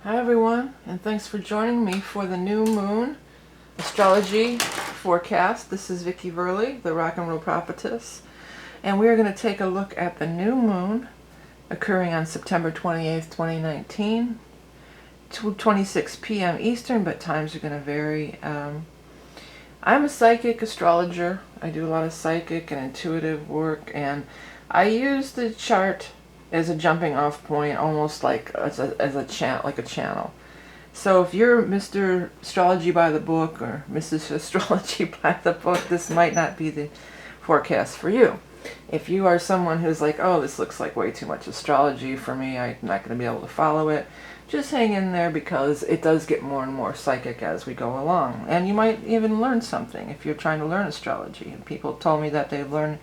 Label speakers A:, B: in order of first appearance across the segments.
A: Hi everyone, and thanks for joining me for the new moon astrology forecast. This is Vickieverlie, the rock and roll prophetess, and we are going to take a look at the new moon occurring on September 28th, 2019, 2:26 p.m. Eastern, but times are going to vary. I'm a psychic astrologer. I do a lot of psychic and intuitive work, and I use the chart as a jumping off point, almost like as a channel. So if you're Mr. Astrology by the book or Mrs. Astrology by the book, this might not be the forecast for you. If you are someone who's like, oh, this looks like way too much astrology for me, I'm not going to be able to follow it, just hang in there, because it does get more and more psychic as we go along. And you might even learn something if you're trying to learn astrology. And people told me that you learn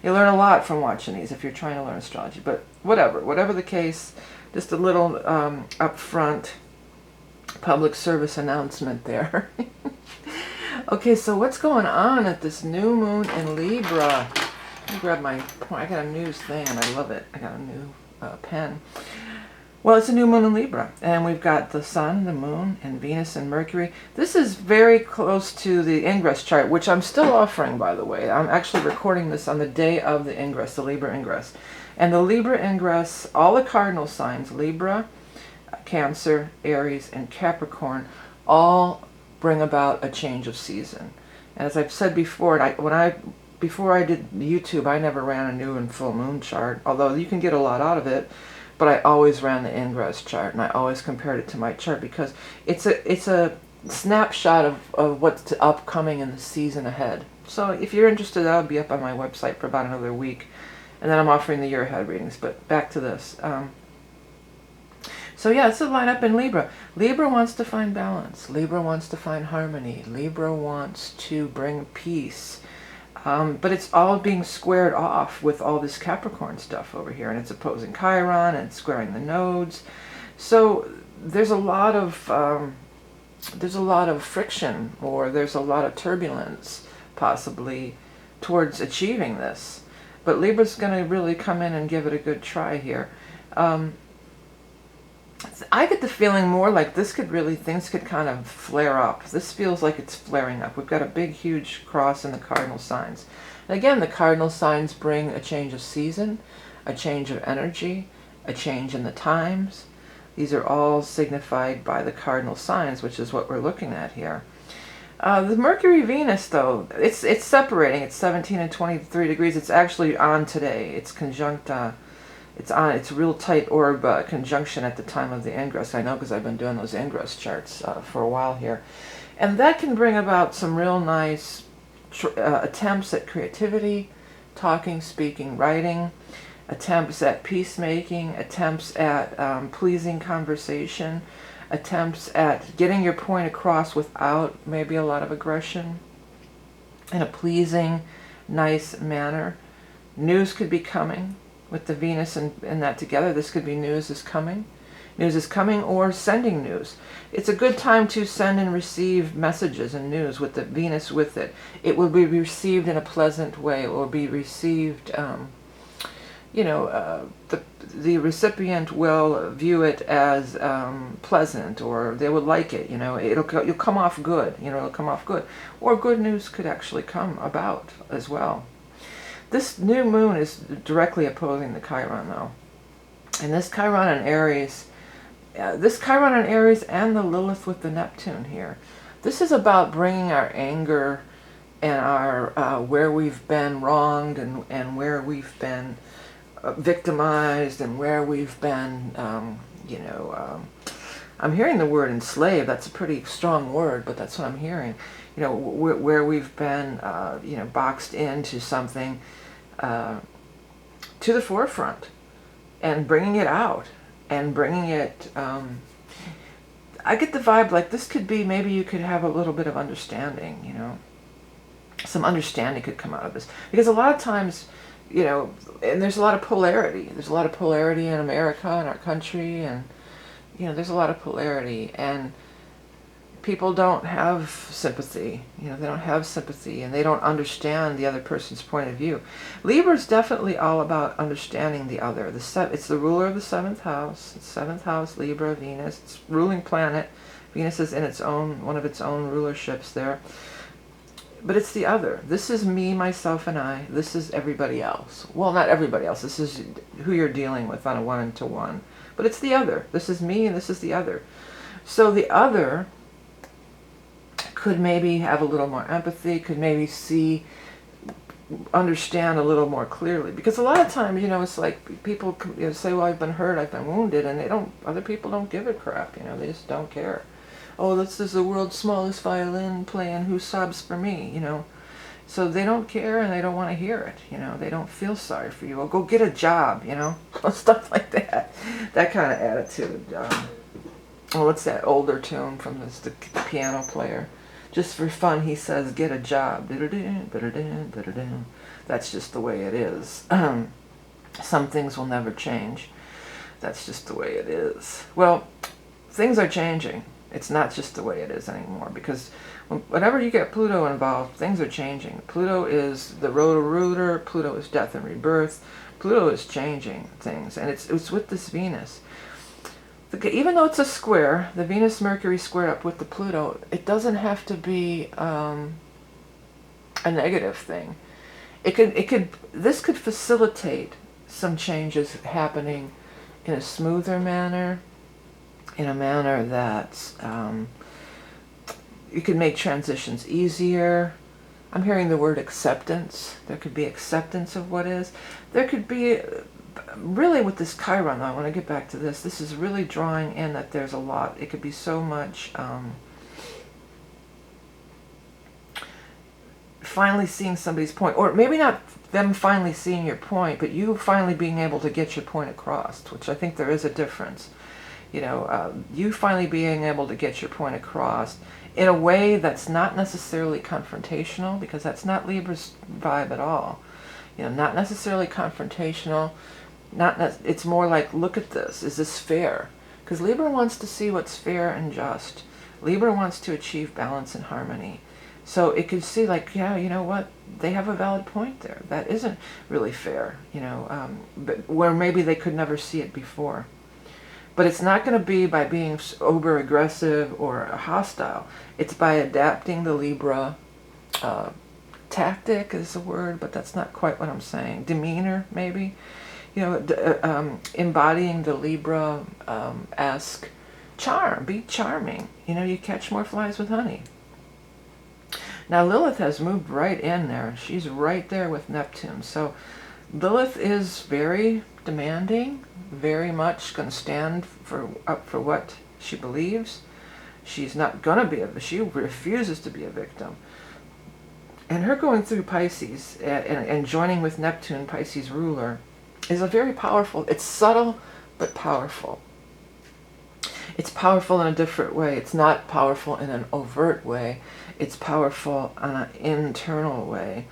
A: a lot from watching these if you're trying to learn astrology. But whatever the case, just a little upfront public service announcement there. Okay, so what's going on at this new moon in Libra? Let me grab my, I got a news thing and I love it. I got a new pen. Well, it's a new moon in Libra, and we've got the Sun, the Moon, and Venus and Mercury. This is very close to the ingress chart, which I'm still offering, by the way. I'm actually recording this on the day of the ingress, the Libra ingress. And the Libra ingress, all the cardinal signs, Libra, Cancer, Aries, and Capricorn, all bring about a change of season. And as I've said before, before I did YouTube, I never ran a new and full moon chart, although you can get a lot out of it. But I always ran the ingress chart, and I always compared it to my chart, because it's a snapshot of what's upcoming in the season ahead. So if you're interested, that'll be up on my website for about another week, and then I'm offering the year ahead readings. But back to this. So yeah, it's a lineup in Libra. Libra wants to find balance. Libra wants to find harmony. Libra wants to bring peace. But it's all being squared off with all this Capricorn stuff over here, and it's opposing Chiron and squaring the nodes. So there's a lot of friction, or there's a lot of turbulence possibly towards achieving this. But Libra's going to really come in and give it a good try here. I get the feeling more like things could kind of flare up. This feels like it's flaring up. We've got a big, huge cross in the cardinal signs. And again, the cardinal signs bring a change of season, a change of energy, a change in the times. These are all signified by the cardinal signs, which is what we're looking at here. The Mercury Venus, though, it's separating. It's 17 and 23 degrees. It's actually on today. It's conjunct. It's a real tight orb conjunction at the time of the ingress. I know, because I've been doing those ingress charts for a while here. And that can bring about some real nice attempts at creativity, talking, speaking, writing, attempts at peacemaking, attempts at pleasing conversation, attempts at getting your point across without maybe a lot of aggression, in a pleasing, nice manner. News could be coming. With the Venus and that together, this could be news is coming. News is coming, or sending news. It's a good time to send and receive messages and news with the Venus with it. It will be received in a pleasant way. It will be received, the recipient will view it as pleasant, or they will like it. You'll come off good. It'll come off good. Or good news could actually come about as well. This new moon is directly opposing the Chiron, though. And this Chiron in Aries, and the Lilith with the Neptune here, this is about bringing our anger and our where we've been wronged, and where we've been victimized, and where we've been, I'm hearing the word enslaved. That's a pretty strong word, but that's what I'm hearing. Where we've been, boxed into something, to the forefront, and bringing it out, and bringing it, I get the vibe like this could be, maybe you could have a little bit of understanding, some understanding could come out of this. Because a lot of times, and there's a lot of polarity. There's a lot of polarity in America, in our country, and, there's a lot of polarity. And people don't have sympathy. You know, they don't have sympathy, and they don't understand the other person's point of view. Libra is definitely all about understanding the other. It's the ruler of the 7th house. It's 7th house, Libra, Venus. It's ruling planet. Venus is in its own, one of its own rulerships there. But it's the other. This is me, myself, and I. This is everybody else. Well, not everybody else. This is who you're dealing with on a one-to-one. But it's the other. This is me, and this is the other. So the other could maybe have a little more empathy, could maybe understand a little more clearly. Because a lot of times, you know, it's like people say, well, I've been hurt, I've been wounded, and other people don't give a crap, you know, they just don't care. Oh, this is the world's smallest violin playing, who sobs for me, you know. So they don't care, and they don't want to hear it, you know. They don't feel sorry for you. Well, go get a job, you know, stuff like that. That kind of attitude. Oh, what's that older tune from the piano player? Just for fun, he says, get a job. That's just the way it is. Some things will never change. That's just the way it is. Well, things are changing. It's not just the way it is anymore, because whenever you get Pluto involved, things are changing. Pluto is the rotor-rooter. Pluto is death and rebirth. Pluto is changing things, and it's with this Venus. Even though it's a square, the Venus-Mercury square up with the Pluto, it doesn't have to be a negative thing. This could facilitate some changes happening in a smoother manner, in a manner that you can make transitions easier. I'm hearing the word acceptance. There could be acceptance of what is. There could be, really with this Chiron, though, I want to get back to this. This is really drawing in that there's a lot. It could be so much finally seeing somebody's point. Or maybe not them finally seeing your point, but you finally being able to get your point across, which I think there is a difference. You know, you finally being able to get your point across in a way that's not necessarily confrontational, because that's not Libra's vibe at all. You know, not necessarily confrontational. It's more like, look at this. Is this fair? Because Libra wants to see what's fair and just. Libra wants to achieve balance and harmony. So it could see like, yeah, you know what? They have a valid point there. That isn't really fair, you know, but where maybe they could never see it before. But it's not going to be by being over-aggressive or hostile. It's by adapting the Libra tactic is the word, but that's not quite what I'm saying. Demeanor, maybe. You know, embodying the Libra-esque charm. Be charming. You know, you catch more flies with honey. Now, Lilith has moved right in there. She's right there with Neptune. So Lilith is very demanding, very much going to stand up for what she believes. She's not going to be she refuses to be a victim. And her going through Pisces and joining with Neptune, Pisces ruler, is a very powerful, it's subtle but powerful. It's powerful in a different way. It's not powerful in an overt way. It's powerful on an internal way.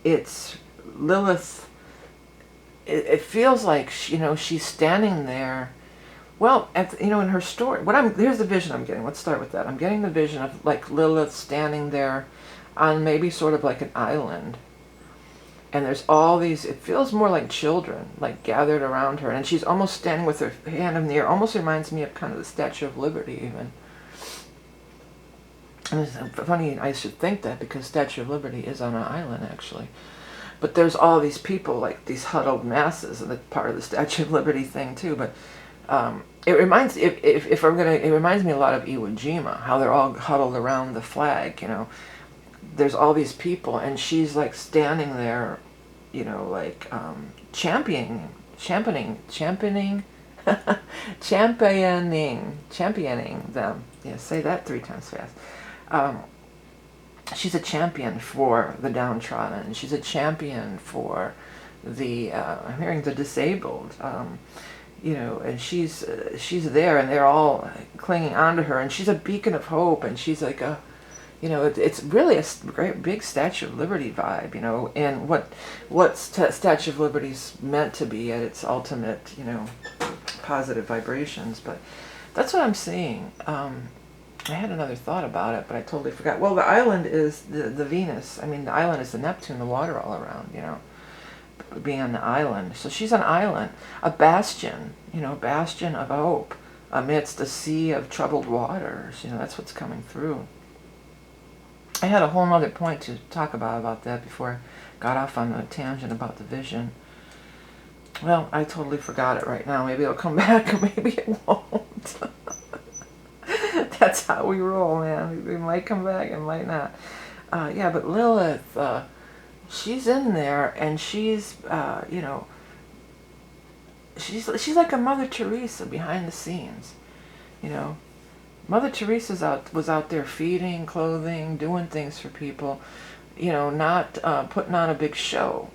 A: It's Lilith. It feels like, you know, she's standing there. Well, you know, in her story, here's the vision I'm getting. Let's start with that. I'm getting the vision of like Lilith standing there on maybe sort of like an island. And there's all these, it feels more like children, like gathered around her. And she's almost standing with her hand in the air. Almost reminds me of kind of the Statue of Liberty even. And it's funny, I should think that, because Statue of Liberty is on an island actually. But there's all these people, like these huddled masses, and that's part of the Statue of Liberty thing too. But it reminds, it reminds me a lot of Iwo Jima, how they're all huddled around the flag, you know. There's all these people, and she's like standing there, you know, like championing them. Yeah, say that 3 times fast. She's a champion for the downtrodden. She's a champion for the, I'm hearing the disabled. You know, and she's there, and they're all clinging onto her, and she's a beacon of hope, and she's like a, you know, it's really a great big Statue of Liberty vibe, you know, and what Statue of Liberty's meant to be at its ultimate, you know, positive vibrations. But that's what I'm seeing. I had another thought about it, but I totally forgot. Well, the island is the Venus. I mean, the island is the Neptune, the water all around, being on the island. So she's an island, a bastion, bastion of hope amidst a sea of troubled waters. That's what's coming through. I had a whole other point to talk about that before I got off on a tangent about the vision. Well, I totally forgot it right now. Maybe it'll come back, or maybe it won't. That's how we roll, man. We might come back and might not. Yeah, but Lilith, she's in there, and she's, she's like a Mother Teresa behind the scenes, Mother Teresa was out there feeding, clothing, doing things for people, not putting on a big show,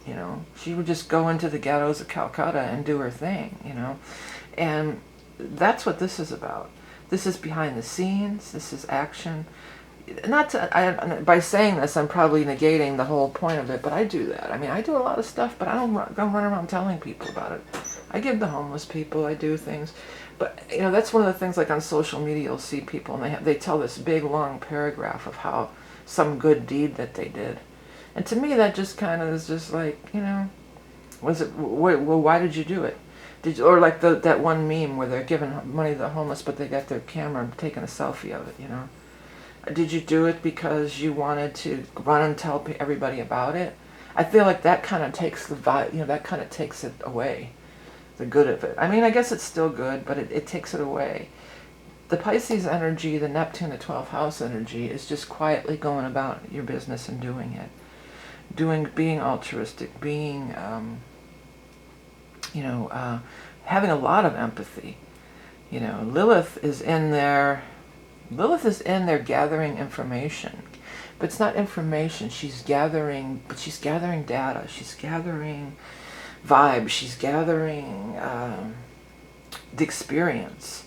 A: She would just go into the ghettos of Calcutta and do her thing, And that's what this is about. This is behind the scenes. This is action. By saying this, I'm probably negating the whole point of it, but I do that. I mean, I do a lot of stuff, but I don't run around telling people about it. I give the homeless people, I do things. But, that's one of the things, like on social media, you'll see people, and they tell this big, long paragraph of how some good deed that they did. And to me, that just kind of is just like, was it, well, why did you do it? Or like that one meme where they're giving money to the homeless, but they got their camera and taking a selfie of it, Did you do it because you wanted to run and tell everybody about it? I feel like that kind of takes the vibe, that kind of takes it away, the good of it. I mean, I guess it's still good, but it takes it away. The Pisces energy, the Neptune, the 12th house energy, is just quietly going about your business and doing it. Being altruistic, being, having a lot of empathy. Lilith is in there gathering information. But it's not information. She's gathering data. She's gathering vibe. She's gathering the experience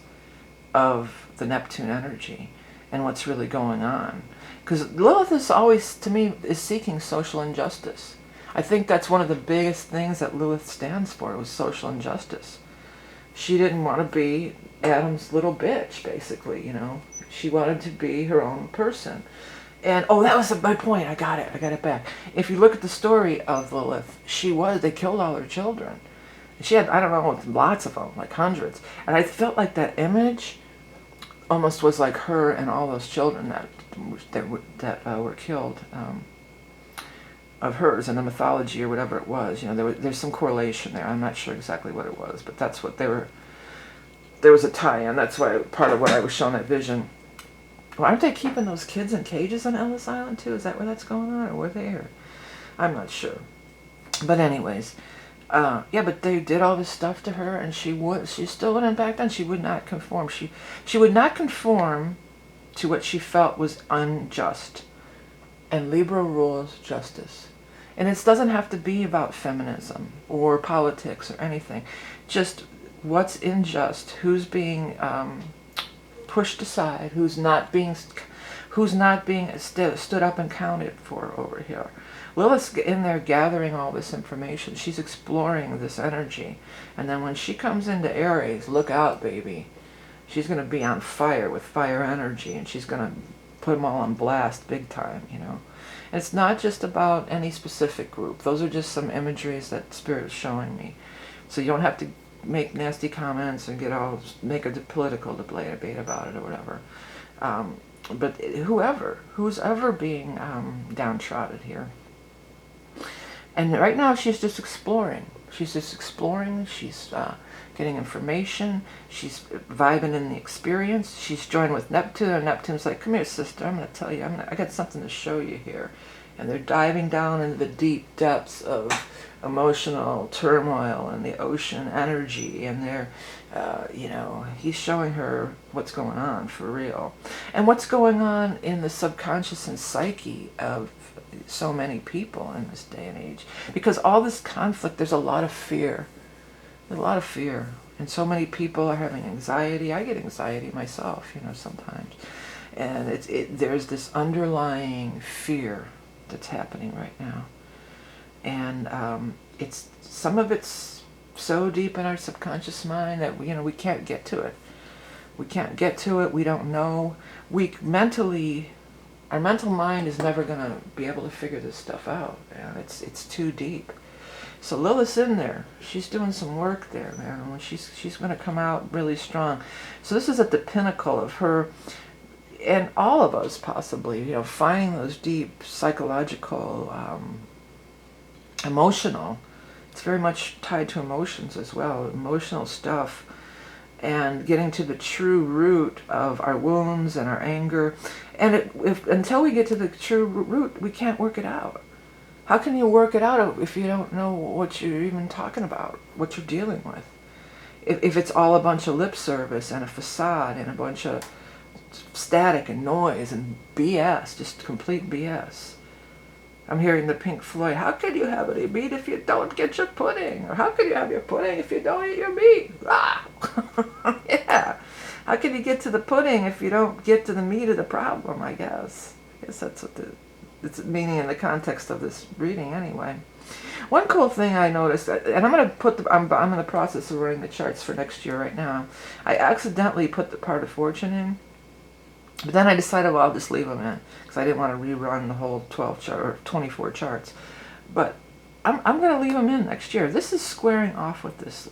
A: of the Neptune energy and what's really going on. Because Lilith is always, to me, is seeking social injustice. I think that's one of the biggest things that Lilith stands for, was social injustice. She didn't want to be Adam's little bitch, basically, She wanted to be her own person. And, that was my point. I got it back. If you look at the story of Lilith, they killed all her children. She had, I don't know, lots of them, like hundreds. And I felt like that image almost was like her and all those children that were killed, of hers in the mythology or whatever it was. There's some correlation there. I'm not sure exactly what it was, but that's what they were. There was a tie-in. That's why part of what I was shown that vision. Well, aren't they keeping those kids in cages on Ellis Island too? Is that where that's going on, or were they? I'm not sure. But anyways, yeah. But they did all this stuff to her, and she still wouldn't back then. She would not conform. She would not conform to what she felt was unjust. And Libra rules justice. And it doesn't have to be about feminism or politics or anything. Just what's unjust, who's being pushed aside, who's not being stood up and counted for over here. Lilith's in there gathering all this information. She's exploring this energy. And then when she comes into Aries, look out, baby. She's going to be on fire with fire energy, and she's going to put them all on blast big time, And it's not just about any specific group. Those are just some imageries that Spirit is showing me. So you don't have to make nasty comments and make a political debate about it or whatever. But who's ever being downtrodden here. And right now she's just exploring. She's getting information. She's vibing in the experience. She's joined with Neptune, and Neptune's like, come here, sister, I'm going to tell you, I got something to show you here. And they're diving down into the deep depths of emotional turmoil and the ocean energy, and they're, he's showing her what's going on for real. And what's going on in the subconscious and psyche of so many people in this day and age. Because all this conflict, there's a lot of fear. There's a lot of fear. And so many people are having anxiety. I get anxiety myself, sometimes. And there's this underlying fear that's happening right now. And some of it's so deep in our subconscious mind that we can't get to it. We can't get to it. We don't know. Our mental mind is never going to be able to figure this stuff out. Man. It's too deep. So Lilith's in there. She's doing some work there, man. And she's going to come out really strong. So this is at the pinnacle of her, and all of us possibly, finding those deep psychological, emotional. It's very much tied to emotions as well, emotional stuff, and getting to the true root of our wounds and our anger. And until we get to the true root, we can't work it out. How can you work it out if you don't know what you're even talking about, what you're dealing with? If it's all a bunch of lip service and a facade and a bunch of static and noise and BS, just complete BS. I'm hearing the Pink Floyd, how can you have any meat if you don't get your pudding? Or how can you have your pudding if you don't eat your meat? Ah! Yeah. How can you get to the pudding if you don't get to the meat of the problem, I guess. I guess that's what it's meaning in the context of this reading anyway. One cool thing I noticed, and I'm going to I'm in the process of writing the charts for next year right now. I accidentally put the part of fortune in. But then I decided, well, I'll just leave them in, because I didn't want to rerun the whole 24 charts. But I'm going to leave them in next year. This is squaring off with this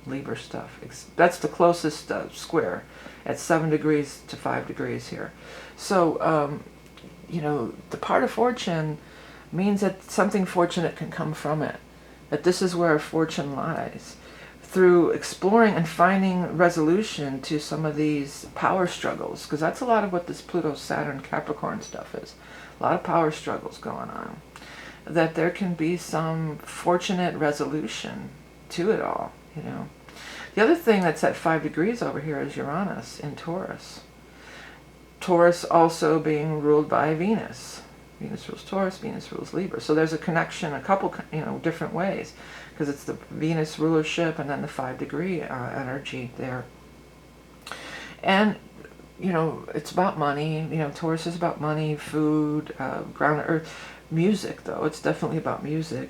A: Libra stuff. That's the closest square at 7 degrees to 5 degrees here. So, the part of fortune means that something fortunate can come from it. That this is where fortune lies. Through exploring and finding resolution to some of these power struggles, because that's a lot of what this Pluto, Saturn, Capricorn stuff is. A lot of power struggles going on. That there can be some fortunate resolution to it all, The other thing that's at 5 degrees over here is Uranus in Taurus. Taurus also being ruled by Venus. Venus rules Taurus, Venus rules Libra. So there's a connection, a couple, different ways, because it's the Venus rulership and then the 5 degree energy there. And, it's about money. Taurus is about money, food, ground earth, music, though. It's definitely about music.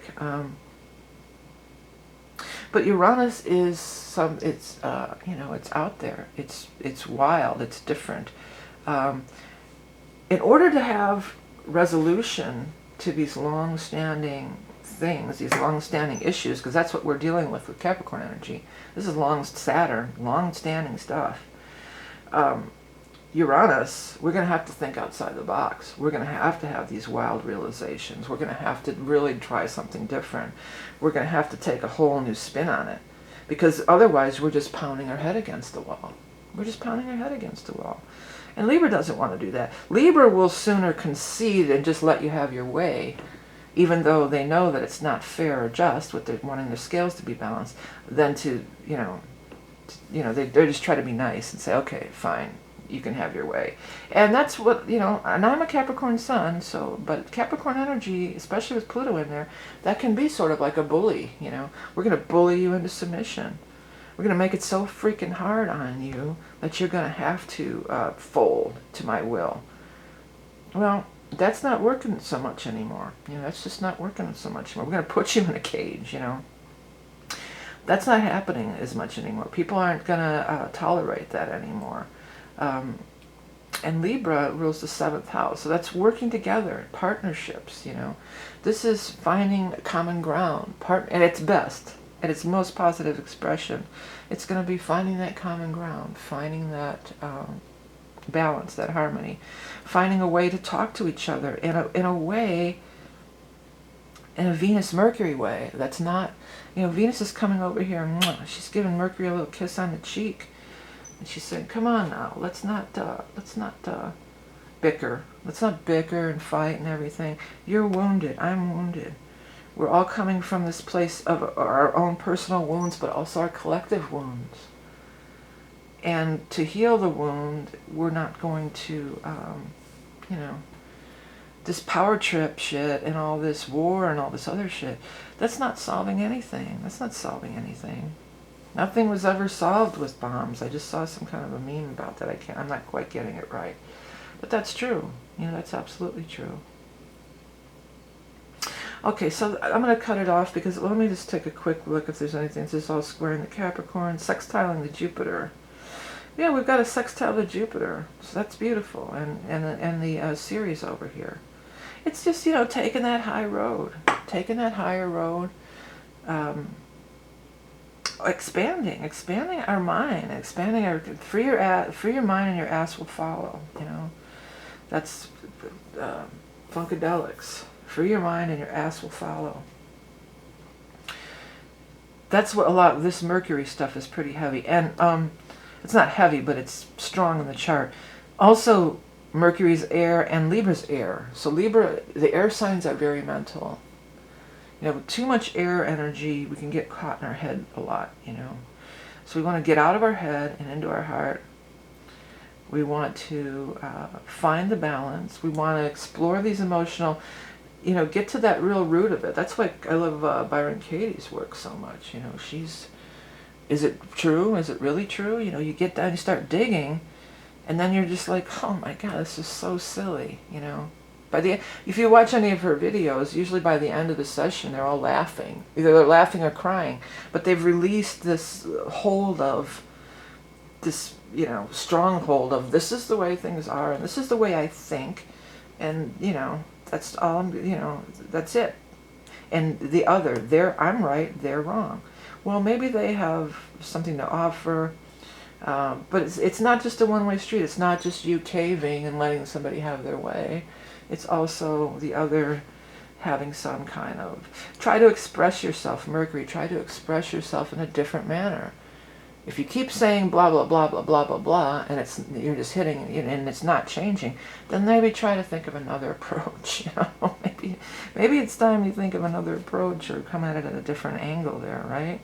A: But Uranus is it's out there. It's wild. It's different. In order to have resolution to these long-standing things, these long-standing issues, because that's what we're dealing with Capricorn energy. This is Saturn, long-standing stuff. Uranus, we're going to have to think outside the box. We're going to have these wild realizations. We're going to have to really try something different. We're going to have to take a whole new spin on it, because otherwise we're just pounding our head against the wall. We're just pounding our head against the wall. And Libra doesn't want to do that. Libra will sooner concede and just let you have your way, even though they know that it's not fair or just, what they're wanting their scales to be balanced, than to, they just try to be nice and say, okay, fine, you can have your way. And that's what, and I'm a Capricorn sun, but Capricorn energy, especially with Pluto in there, that can be sort of like a bully, We're going to bully you into submission. We're going to make it so freaking hard on you that you're going to have to fold to my will. Well, that's not working so much anymore. That's just not working so much anymore. We're going to put you in a cage, That's not happening as much anymore. People aren't going to tolerate that anymore. And Libra rules the 7th house. So that's working together, partnerships, This is finding common ground, and it's best. At its most positive expression, it's going to be finding that common ground, finding that balance, that harmony, finding a way to talk to each other in a Venus-Mercury way. That's not, Venus is coming over here, and she's giving Mercury a little kiss on the cheek, and she said, "Come on now, let's not bicker. Let's not bicker and fight and everything. You're wounded. I'm wounded." We're all coming from this place of our own personal wounds, but also our collective wounds. And to heal the wound, we're not going to, this power trip shit and all this war and all this other shit, that's not solving anything. That's not solving anything. Nothing was ever solved with bombs. I just saw some kind of a meme about that. I'm not quite getting it right. But that's true. That's absolutely true. Okay, so I'm going to cut it off, because let me just take a quick look if there's anything. This is all squaring the Capricorn, sextiling the Jupiter. Yeah, we've got a sextile to Jupiter, so that's beautiful, and the series over here. It's just, you know, taking that high road, taking that higher road, expanding our mind, expanding our, free your mind and your ass will follow, you know. That's Funkadelics. Free your mind and your ass will follow. That's what a lot of this Mercury stuff is, pretty heavy. And it's not heavy, but it's strong in the chart. Also, Mercury's air and Libra's air. So Libra, the air signs are very mental. You know, with too much air energy, we can get caught in our head a lot, you know. So we want to get out of our head and into our heart. We want to find the balance. We want to explore these emotional, you know, get to that real root of it. That's why I love Byron Katie's work so much. You know, is it true? Is it really true? You know, you get down, you start digging, and then you're just like, oh my God, this is so silly, you know. If you watch any of her videos, usually by the end of the session, they're all laughing. Either they're laughing or crying, but they've released this hold of this, you know, stronghold of this is the way things are, and this is the way I think, and, you know, that's all, you know, that's it. And the other, I'm right, they're wrong. Well, maybe they have something to offer, but it's not just a one-way street. It's not just you caving and letting somebody have their way. It's also the other having some kind of... Try to express yourself, Mercury. Try to express yourself in a different manner. If you keep saying blah, blah, blah, blah, blah, blah, blah, and you're just hitting it and it's not changing, then maybe try to think of another approach. You know, maybe it's time you think of another approach or come at it at a different angle there, right?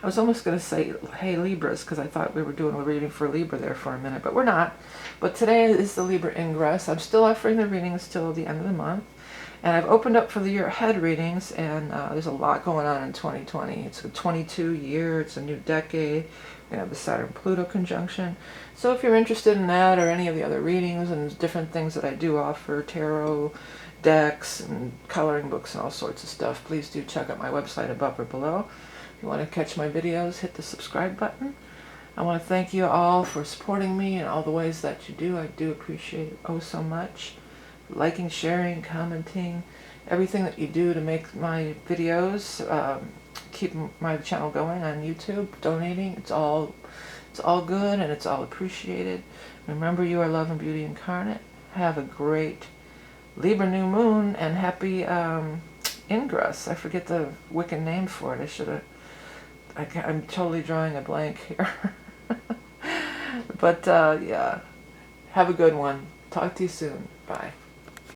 A: I was almost going to say, hey, Libras, because I thought we were doing a reading for Libra there for a minute, but we're not. But today is the Libra ingress. I'm still offering the readings till the end of the month. And I've opened up for the year ahead readings, and there's a lot going on in 2020. It's a 22 year, it's a new decade. We have the Saturn-Pluto conjunction. So if you're interested in that or any of the other readings and different things that I do offer, tarot decks and coloring books and all sorts of stuff, please do check out my website above or below. If you want to catch my videos, hit the subscribe button. I want to thank you all for supporting me in all the ways that you do. I do appreciate it oh so much. Liking, sharing, commenting, everything that you do to make my videos, keep my channel going on YouTube, donating, it's all good and it's all appreciated. Remember, you are love and beauty incarnate. Have a great Libra new moon and happy ingress. I forget the Wiccan name for it. I'm totally drawing a blank here. But yeah, have a good one. Talk to you soon. Bye.